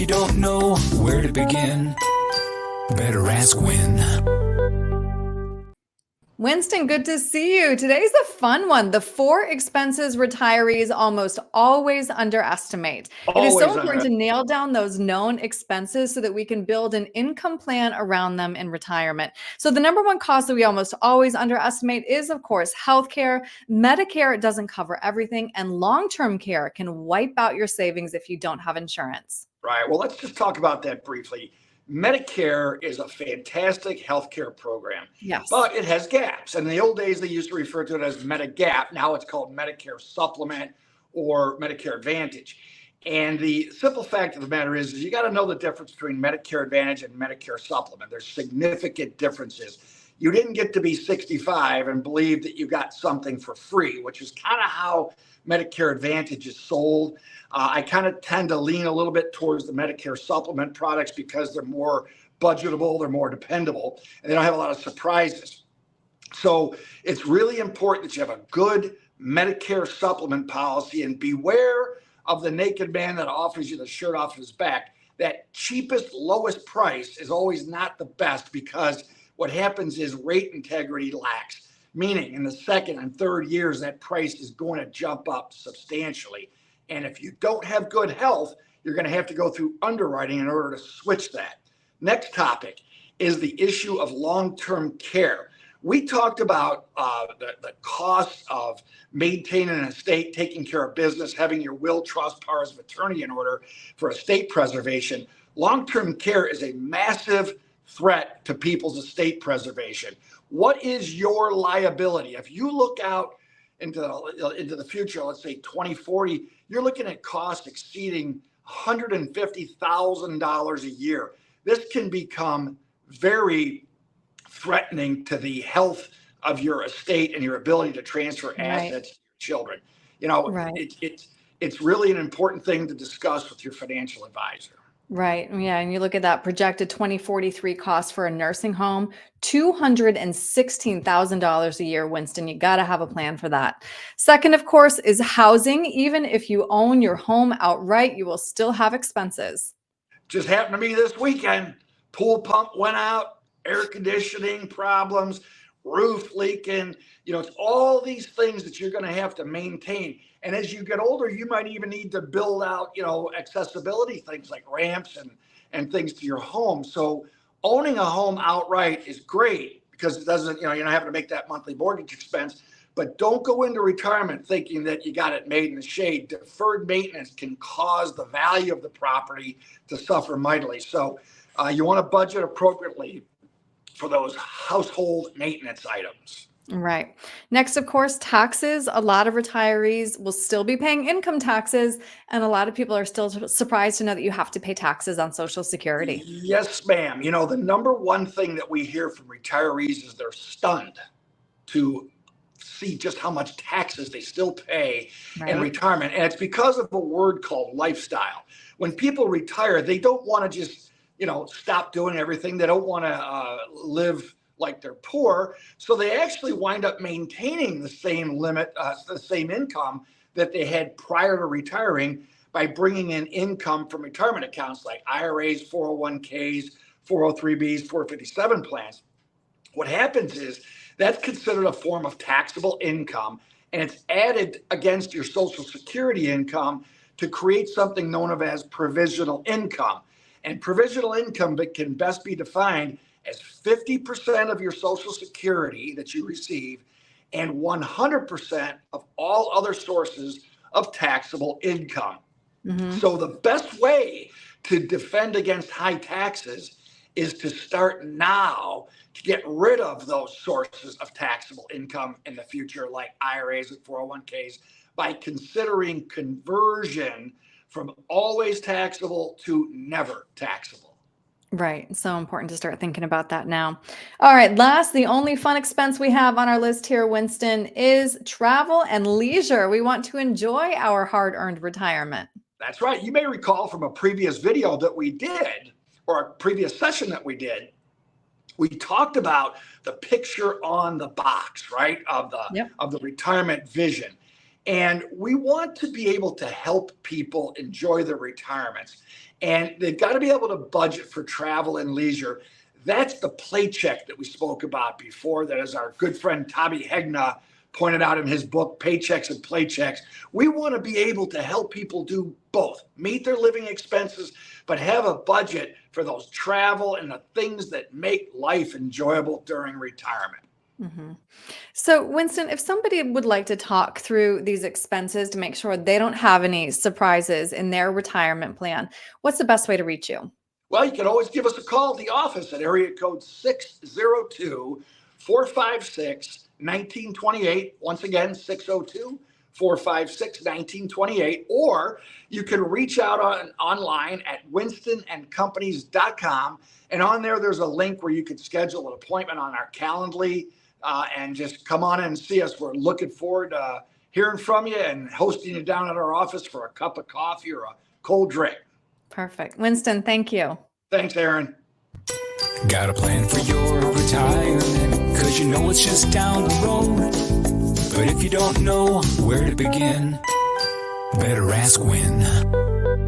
you don't know where to begin, better ask Win. Winston, good to see you. Today's a fun one. The 4 expenses retirees almost always underestimate. It is so important to nail down those known expenses so that we can build an income plan around them in retirement. So the number one cost that we almost always underestimate is, of course, healthcare. Medicare doesn't cover everything, and long-term care can wipe out your savings if you don't have insurance. Right. Well, let's just talk about that briefly. Medicare is a fantastic healthcare program, Yes. but it has gaps. And in the old days, they used to refer to it as Medigap. Now it's called Medicare Supplement or Medicare Advantage. And the simple fact of the matter is you got to know the difference between Medicare Advantage and Medicare Supplement. There's significant differences. You didn't get to be 65 and believe that you got something for free, which is kind of how Medicare Advantage is sold. I kind of tend to lean a little bit towards the Medicare Supplement products because they're more budgetable, they're more dependable, and they don't have a lot of surprises. So it's really important that you have a good Medicare Supplement policy, and beware of the naked man that offers you the shirt off his back. That cheapest, lowest price is always not the best, because what happens is rate integrity lacks, meaning in the second and third years, that price is going to jump up substantially. And if you don't have good health, you're going to have to go through underwriting in order to switch that. Next topic is the issue of long-term care. We talked about the cost of maintaining an estate, taking care of business, having your will, trust, powers of attorney in order for estate preservation. Long-term care is a massive threat to people's estate preservation. What is your liability? If you look out into the future, let's say 2040, you're looking at costs exceeding $150,000 a year. This can become very threatening to the health of your estate and your ability to transfer assets to your children. You know, it's really an important thing to discuss with your financial advisor. Right. Yeah. And you look at that projected 2043 cost for a nursing home, $216,000 a year, Winston. You got to have a plan for that. Second, of course, is housing. Even if you own your home outright, you will still have expenses. Just happened to me this weekend. Pool pump went out, air conditioning problems, roof leaking. You know, it's all these things that you're going to have to maintain. And as you get older, you might even need to build out, you know, accessibility things like ramps and things to your home. So owning a home outright is great because it doesn't, you know, you're not having to make that monthly mortgage expense. But don't go into retirement thinking that you got it made in the shade. Deferred maintenance can cause the value of the property to suffer mightily. So you want to budget appropriately for those household maintenance items. Right. Next, of course, taxes. A lot of retirees will still be paying income taxes, and a lot of people are still surprised to know that you have to pay taxes on Social Security. Yes, ma'am. You know, the number one thing that we hear from retirees is they're stunned to see just how much taxes they still pay in retirement. And it's because of a word called lifestyle. When people retire, they don't want to just, you know, stop doing everything. They don't want to live like they're poor. So they actually wind up maintaining the same limit, the same income that they had prior to retiring by bringing in income from retirement accounts like IRAs, 401ks, 403bs, 457 plans. What happens is that's considered a form of taxable income, and it's added against your Social Security income to create something known as provisional income. And provisional income can best be defined as 50% of your Social Security that you receive and 100% of all other sources of taxable income. So the best way to defend against high taxes is to start now to get rid of those sources of taxable income in the future, like IRAs and 401ks, by considering conversion from always taxable to never taxable. Right. So important to start thinking about that now. All right. Last, the only fun expense we have on our list here, Winston, is travel and leisure. We want to enjoy our hard-earned retirement. That's right. You may recall from a previous video that we did, or a previous session that we did, we talked about the picture on the box, right, of the retirement vision. And we want to be able to help people enjoy their retirements. And they've got to be able to budget for travel and leisure. That's the paycheck that we spoke about before, that as our good friend Tommy Hegna pointed out in his book, Paychecks and Playchecks. We want to be able to help people do both, meet their living expenses, but have a budget for those travel and the things that make life enjoyable during retirement. Mm-hmm. So, Winston, if somebody would like to talk through these expenses to make sure they don't have any surprises in their retirement plan, what's the best way to reach you? Well, you can always give us a call at the office at area code 602-456-1928. Once again, 602-456-1928. Or you can reach out online at winstonandcompanies.com. And on there, there's a link where you can schedule an appointment on our Calendly. And just come on in and see us. We're looking forward to hearing from you and hosting you down at our office for a cup of coffee or a cold drink. Perfect. Winston, thank you. Thanks, Erin. Got a plan for your retirement? 'Cause you know it's just down the road. But if you don't know where to begin, better ask when.